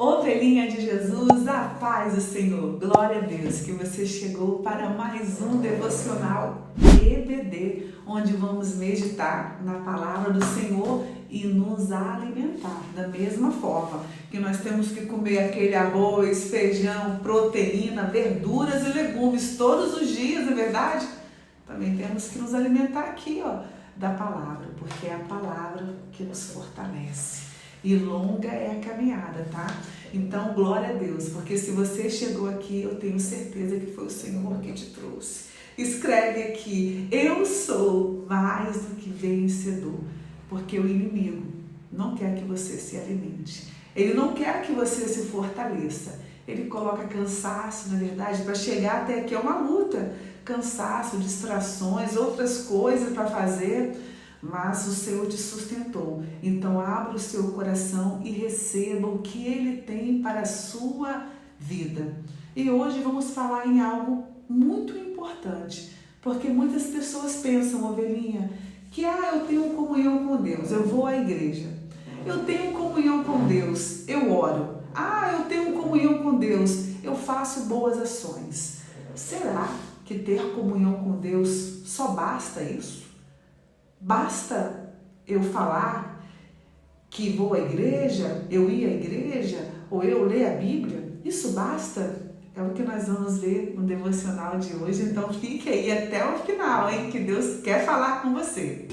Ovelhinha de Jesus, a paz do Senhor, glória a Deus que você chegou para mais um devocional EBD, onde vamos meditar na palavra do Senhor e nos alimentar da mesma forma que nós temos que comer aquele arroz, feijão, proteína, verduras e legumes todos os dias, não é verdade? Também temos que nos alimentar aqui, da palavra, porque é a palavra que nos fortalece. E longa é a caminhada, tá? Então, glória a Deus, porque se você chegou aqui, eu tenho certeza que foi o Senhor que te trouxe. Escreve aqui, eu sou mais do que vencedor, porque o inimigo não quer que você se alimente. Ele não quer que você se fortaleça. Ele coloca cansaço, na verdade, para chegar até aqui é uma luta. Cansaço, distrações, outras coisas para fazer, mas o Senhor te sustentou. Então abra o seu coração e receba o que Ele tem para a sua vida. E hoje vamos falar em algo muito importante, porque muitas pessoas pensam, ovelhinha, que eu tenho comunhão com Deus, eu vou à igreja. Eu tenho comunhão com Deus, eu oro. Eu tenho comunhão com Deus, eu faço boas ações. Será que ter comunhão com Deus só basta isso? Basta eu falar que vou à igreja, eu ir à igreja, ou eu ler a Bíblia? Isso basta? É o que nós vamos ver no devocional de hoje, então fique aí até o final, hein? Que Deus quer falar com você.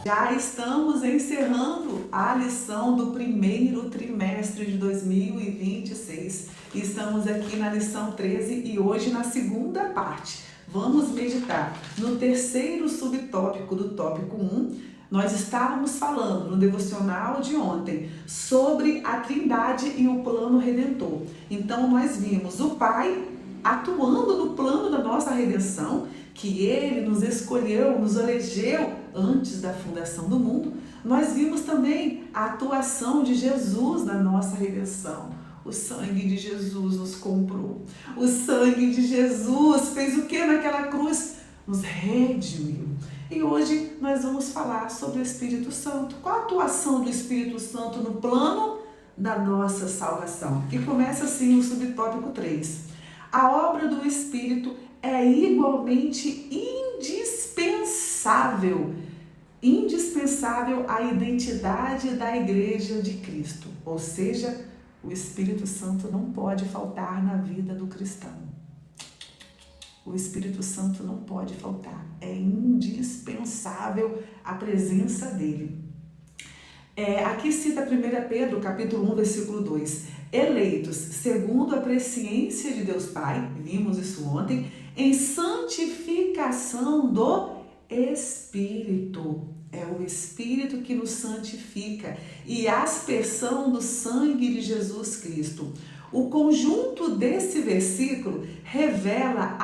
Já estamos encerrando a lição do primeiro trimestre de 2026. Estamos aqui na lição 13 e hoje na segunda parte. Vamos meditar no terceiro subtópico do tópico 1. Nós estávamos falando no devocional de ontem sobre a Trindade e o plano redentor. Então nós vimos o Pai atuando no plano da nossa redenção, que Ele nos escolheu, nos elegeu antes da fundação do mundo. Nós vimos também a atuação de Jesus na nossa redenção. O sangue de Jesus nos comprou. O sangue de Jesus fez o que naquela cruz? Nos redimiu. E hoje nós vamos falar sobre o Espírito Santo. Qual a atuação do Espírito Santo no plano da nossa salvação? Que começa assim o subtópico 3. A obra do Espírito é igualmente indispensável à identidade da Igreja de Cristo. Ou seja, o Espírito Santo não pode faltar na vida do cristão. O Espírito Santo não pode faltar. É indispensável a presença dele. Aqui cita 1 Pedro, capítulo 1, versículo 2. Eleitos segundo a presciência de Deus Pai, vimos isso ontem, em santificação do Espírito. É o Espírito que nos santifica e aspersão do sangue de Jesus Cristo. O conjunto desse versículo revela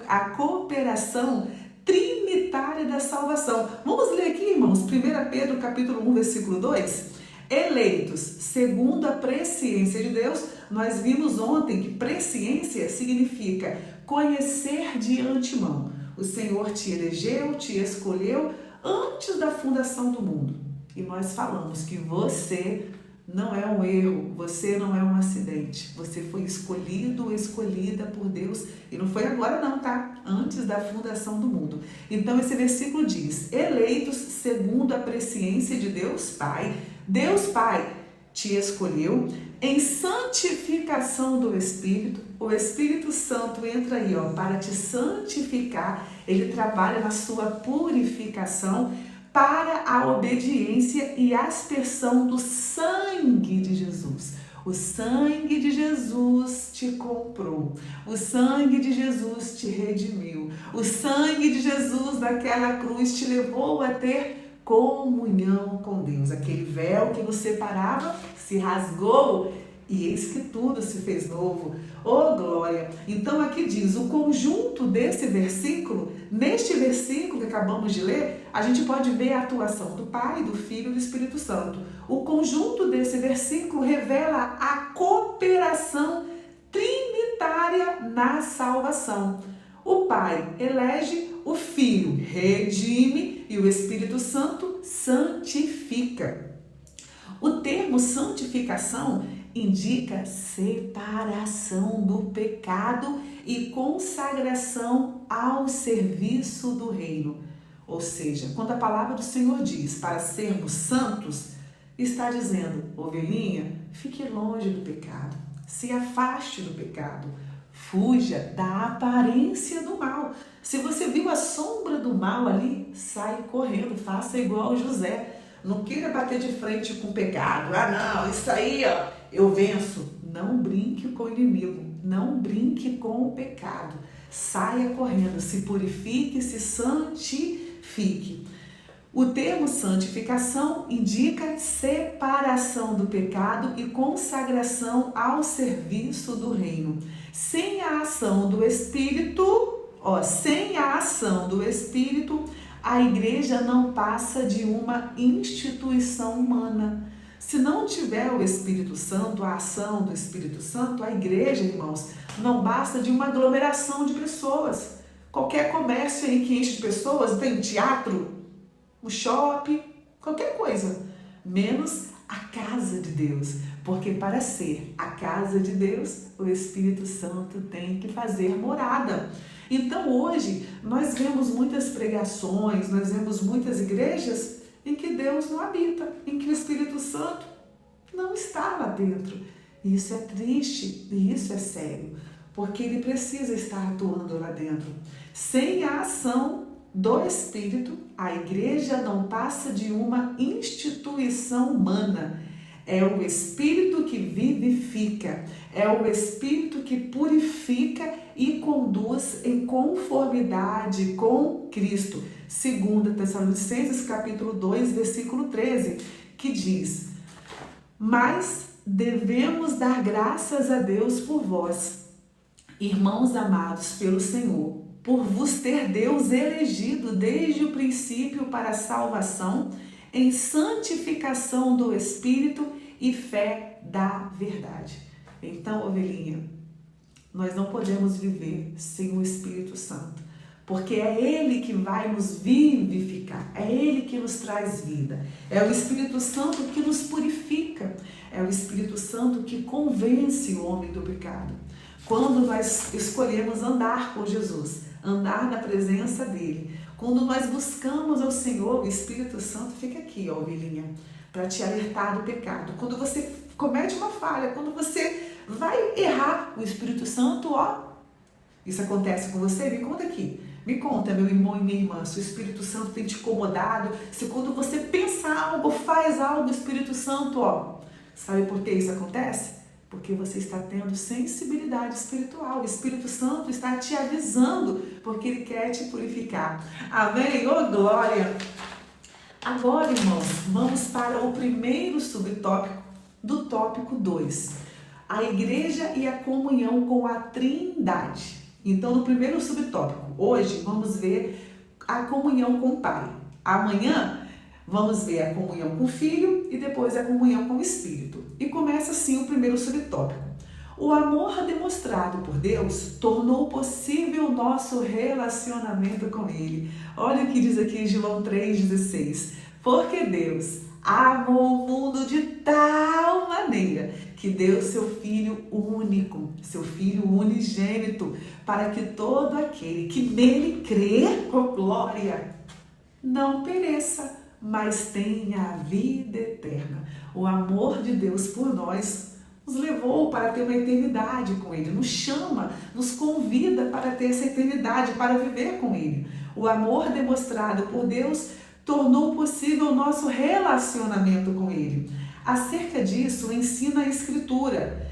a cooperação trinitária da salvação. Vamos ler aqui, irmãos, 1 Pedro capítulo 1, versículo 2. Eleitos segundo a presciência de Deus. Nós vimos ontem que presciência significa conhecer de antemão. O Senhor te elegeu, te escolheu antes da fundação do mundo. E nós falamos que você não é um erro, você não é um acidente. Você foi escolhido ou escolhida por Deus. E não foi agora não, tá? Antes da fundação do mundo. Então esse versículo diz, eleitos segundo a presciência de Deus Pai. Deus Pai te escolheu em santificação do Espírito. O Espírito Santo entra aí, para te santificar. Ele trabalha na sua purificação para a obediência e aspersão do sangue de Jesus. O sangue de Jesus te comprou. O sangue de Jesus te redimiu. O sangue de Jesus naquela cruz te levou a ter comunhão com Deus. Aquele véu que nos separava se rasgou e eis que tudo se fez novo. Oh, glória! Então aqui diz, o conjunto desse versículo, neste versículo que acabamos de ler, a gente pode ver a atuação do Pai, do Filho e do Espírito Santo. O conjunto desse versículo revela a cooperação trinitária na salvação. O Pai elege, o Filho redime e o Espírito Santo santifica. O termo santificação indica separação do pecado e consagração ao serviço do reino. Ou seja, quando a palavra do Senhor diz para sermos santos, está dizendo, ovelhinha, fique longe do pecado, se afaste do pecado, fuja da aparência do mal. Se você viu a sombra do mal ali, sai correndo, faça igual José. Não queira bater de frente com o pecado. Ah, não, isso aí, ó, eu venço. Não brinque com o inimigo, não brinque com o pecado. Saia correndo, se purifique, se santifique. O termo santificação indica separação do pecado e consagração ao serviço do reino. Sem a ação do Espírito, a igreja não passa de uma instituição humana. Se não tiver o Espírito Santo, a ação do Espírito Santo, a igreja, irmãos, não basta de uma aglomeração de pessoas. Qualquer comércio aí que enche de pessoas, tem teatro, um shopping, qualquer coisa, menos a casa de Deus. Porque para ser a casa de Deus, o Espírito Santo tem que fazer morada. Então hoje nós vemos muitas pregações, nós vemos muitas igrejas em que Deus não habita, em que o Espírito Santo não está lá dentro. Isso é triste e isso é sério, porque ele precisa estar atuando lá dentro. Sem a ação do Espírito, a igreja não passa de uma instituição humana. É o Espírito que vivifica, é o Espírito que purifica e conduz em conformidade com Cristo. 2 Tessalonicenses capítulo 2, versículo 13, que diz: mas devemos dar graças a Deus por vós, irmãos amados pelo Senhor, por vos ter Deus elegido desde o princípio para a salvação, em santificação do Espírito e fé da verdade. Então, ovelhinha, nós não podemos viver sem o Espírito Santo, porque é Ele que vai nos vivificar, é Ele que nos traz vida, é o Espírito Santo que nos purifica, é o Espírito Santo que convence o homem do pecado. Quando nós escolhemos andar com Jesus, andar na presença dEle, quando nós buscamos ao Senhor, o Espírito Santo fica aqui, ó, ovelhinha, para te alertar do pecado. Quando você comete uma falha, quando você vai errar, o Espírito Santo, ó, isso acontece com você? Me conta aqui. Me conta, meu irmão e minha irmã, se o Espírito Santo tem te incomodado, se quando você pensa algo, faz algo, o Espírito Santo, ó, sabe por que isso acontece? Porque você está tendo sensibilidade espiritual. O Espírito Santo está te avisando, porque Ele quer te purificar. Amém? Ô, glória! Agora, irmãos, vamos para o primeiro subtópico do tópico 2. A igreja e a comunhão com a Trindade. Então, no primeiro subtópico, hoje vamos ver a comunhão com o Pai. Amanhã vamos ver a comunhão com o Filho e depois a comunhão com o Espírito. E começa assim o primeiro subtópico. O amor demonstrado por Deus tornou possível o nosso relacionamento com Ele. Olha o que diz aqui João 3,16. Porque Deus amou o mundo de tal maneira que deu seu Filho único, seu Filho unigênito, para que todo aquele que nele crê, com glória, não pereça, mas tenha a vida eterna. O amor de Deus por nós nos levou para ter uma eternidade com Ele, nos chama, nos convida para ter essa eternidade, para viver com Ele. O amor demonstrado por Deus tornou possível o nosso relacionamento com Ele. Acerca disso, ensina a Escritura.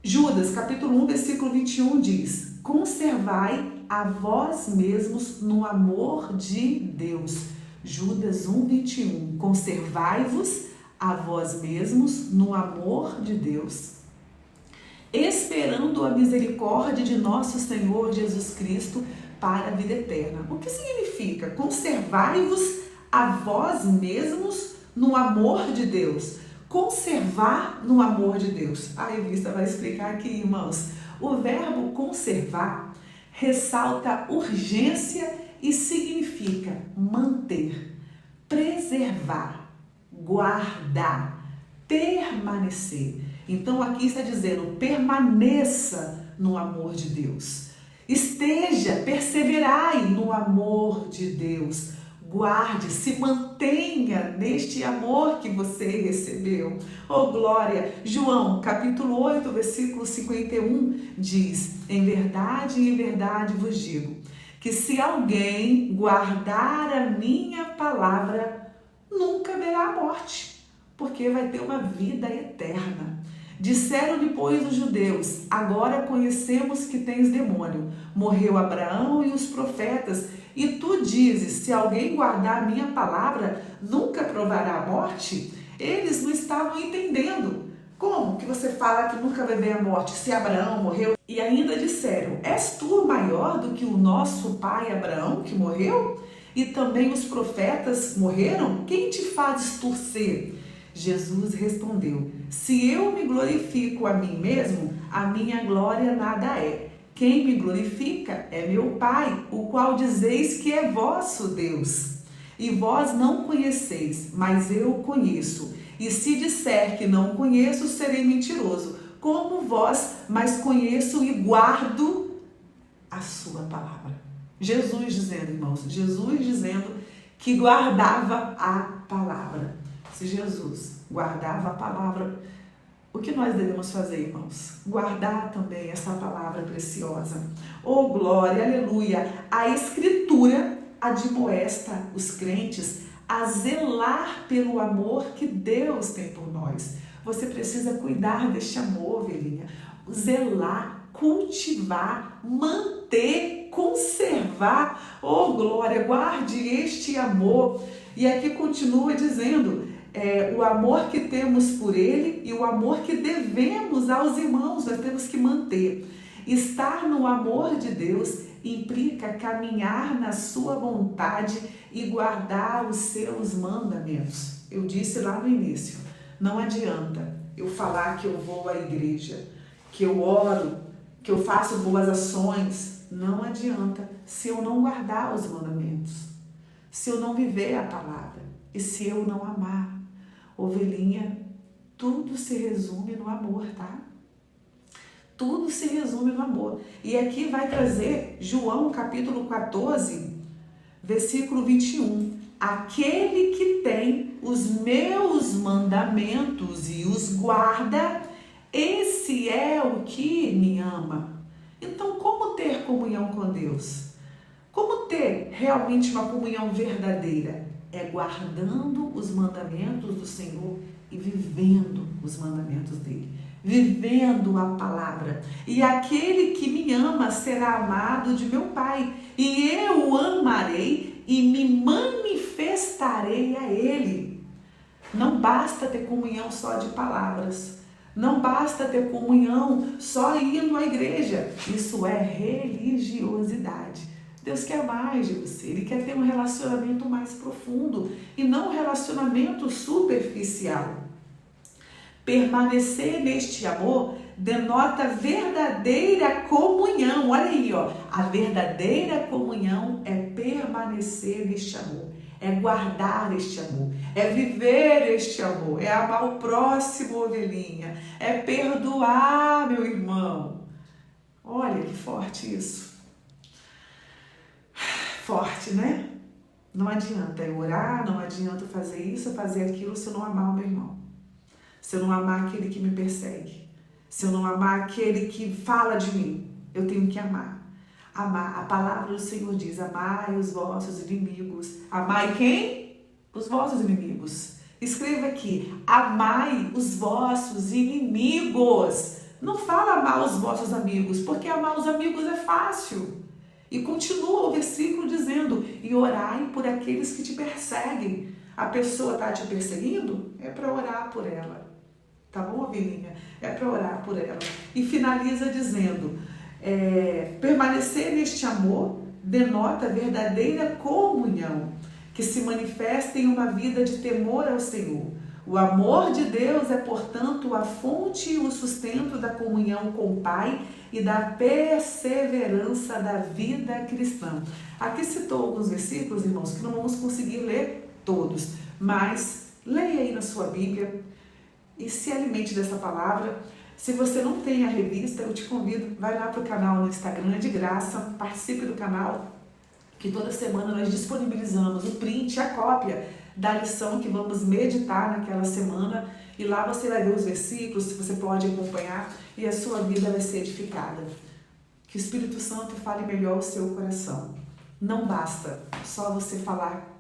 Judas, capítulo 1, versículo 21 diz: conservai a vós mesmos no amor de Deus. Judas 1, 21. Conservai-vos a vós mesmos no amor de Deus, esperando a misericórdia de nosso Senhor Jesus Cristo para a vida eterna. O que significa? Conservai-vos a vós mesmos no amor de Deus. Conservar no amor de Deus. A revista vai explicar aqui, irmãos. O verbo conservar ressalta urgência e significa manter, preservar, guardar, permanecer. Então aqui está dizendo, permaneça no amor de Deus. Esteja, perseverai no amor de Deus. Guarde, se mantenha neste amor que você recebeu. Oh, glória! João, capítulo 8, versículo 51, diz, em verdade vos digo, que se alguém guardar a minha palavra, nunca verá a morte, porque vai ter uma vida eterna. Disseram-lhe, pois, os judeus, agora conhecemos que tens demônio. Morreu Abraão e os profetas, e tu dizes, se alguém guardar a minha palavra, nunca provará a morte? Eles não estavam entendendo. Como que você fala que nunca vai ver a morte, se Abraão morreu? E ainda disseram, és tu maior do que o nosso pai Abraão, que morreu? E também os profetas morreram? Quem te faz torcer? Jesus respondeu, se eu me glorifico a mim mesmo, a minha glória nada é. Quem me glorifica é meu Pai, o qual dizeis que é vosso Deus. E vós não conheceis, mas eu conheço. E se disser que não conheço, serei mentiroso, como vós, mas conheço e guardo a sua palavra. Jesus dizendo, irmãos, Jesus dizendo que guardava a palavra. Se Jesus guardava a palavra, o que nós devemos fazer, irmãos? Guardar também essa palavra preciosa. Oh, glória, aleluia! A Escritura admoesta os crentes a zelar pelo amor que Deus tem por nós. Você precisa cuidar deste amor, ovelhinha. Zelar, cultivar, manter, conservar. Oh, glória, guarde este amor. E aqui continua dizendo, o amor que temos por ele e o amor que devemos aos irmãos, nós temos que manter. Estar no amor de Deus implica caminhar na sua vontade e guardar os seus mandamentos. Eu disse lá no início, não adianta eu falar que eu vou à igreja, que eu oro, que eu faço boas ações. Não adianta se eu não guardar os mandamentos, se eu não viver a palavra e se eu não amar. Ovelhinha, tudo se resume no amor, tá? Tudo se resume no amor. E aqui vai trazer João capítulo 14, versículo 21. Aquele que tem os meus mandamentos e os guarda, esse é o que me ama. Então, como ter comunhão com Deus? Como ter realmente uma comunhão verdadeira? É guardando os mandamentos do Senhor e vivendo os mandamentos dele, vivendo a palavra. E aquele que me ama será amado de meu Pai, e eu o amarei e me manifestarei a ele. Não basta ter comunhão só de palavras, não basta ter comunhão só indo à igreja. Isso é religiosidade. Deus quer mais de você, Ele quer ter um relacionamento mais profundo e não um relacionamento superficial. Permanecer neste amor denota verdadeira comunhão. Olha aí, ó, a verdadeira comunhão é permanecer neste amor, é guardar este amor, é viver este amor, é amar o próximo, ovelhinha, é perdoar, meu irmão. Olha que forte isso. Forte, né? Não adianta eu orar, não adianta fazer isso, fazer aquilo se eu não amar o meu irmão. Se eu não amar aquele que me persegue. Se eu não amar aquele que fala de mim. Eu tenho que amar. Amar. A palavra do Senhor diz, amai os vossos inimigos. Amai quem? Os vossos inimigos. Escreva aqui, amai os vossos inimigos. Não fala amar os vossos amigos, porque amar os amigos é fácil. E continua o versículo dizendo, e orai por aqueles que te perseguem. A pessoa está te perseguindo? É para orar por ela. Tá bom, ovelhinha? É para orar por ela. E finaliza dizendo, permanecer neste amor denota verdadeira comunhão, que se manifesta em uma vida de temor ao Senhor. O amor de Deus é, portanto, a fonte e o sustento da comunhão com o Pai e da perseverança da vida cristã. Aqui citou alguns versículos, irmãos, que não vamos conseguir ler todos, mas leia aí na sua Bíblia e se alimente dessa palavra. Se você não tem a revista, eu te convido, vai lá para o canal no Instagram, é de graça, participe do canal, que toda semana nós disponibilizamos o print, a cópia da lição que vamos meditar naquela semana, e lá você vai ver os versículos, você pode acompanhar e a sua vida vai ser edificada. Que o Espírito Santo fale melhor o seu coração. Não basta só você falar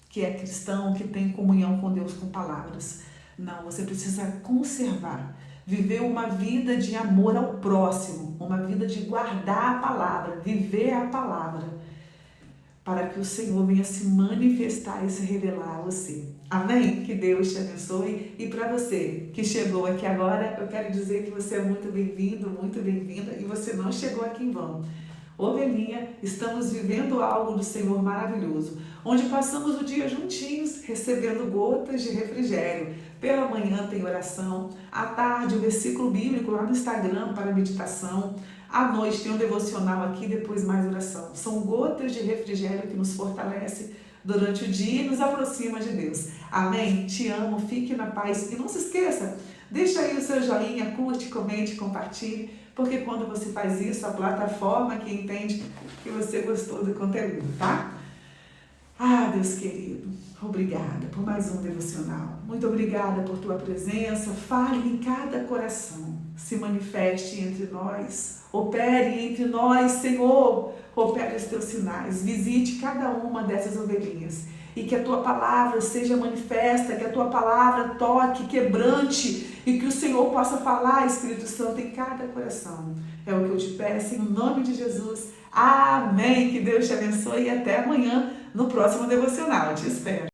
que é cristão, que tem comunhão com Deus com palavras. Não, você precisa conservar, viver uma vida de amor ao próximo, uma vida de guardar a palavra, viver a palavra, para que o Senhor venha se manifestar e se revelar a você. Amém? Que Deus te abençoe. E para você que chegou aqui agora, eu quero dizer que você é muito bem-vindo, muito bem-vinda, e você não chegou aqui em vão. Ovelhinha, estamos vivendo algo do Senhor maravilhoso, onde passamos o dia juntinhos, recebendo gotas de refrigério. Pela manhã tem oração, à tarde o versículo bíblico lá no Instagram para meditação, à noite tem um devocional aqui, depois mais oração. São gotas de refrigério que nos fortalece durante o dia e nos aproxima de Deus. Amém? Te amo, fique na paz e não se esqueça, deixa aí o seu joinha, curte, comente, compartilhe, porque quando você faz isso, a plataforma que entende que você gostou do conteúdo, tá? Ah, Deus querido, obrigada por mais um devocional. Muito obrigada por tua presença. Fale em cada coração. Se manifeste entre nós. Opere entre nós, Senhor. Opere os teus sinais. Visite cada uma dessas ovelhinhas. E que a tua palavra seja manifesta, que a tua palavra toque, quebrante, e que o Senhor possa falar, Espírito Santo, em cada coração. É o que eu te peço, em nome de Jesus. Amém. Que Deus te abençoe e até amanhã no próximo devocional. Eu te espero.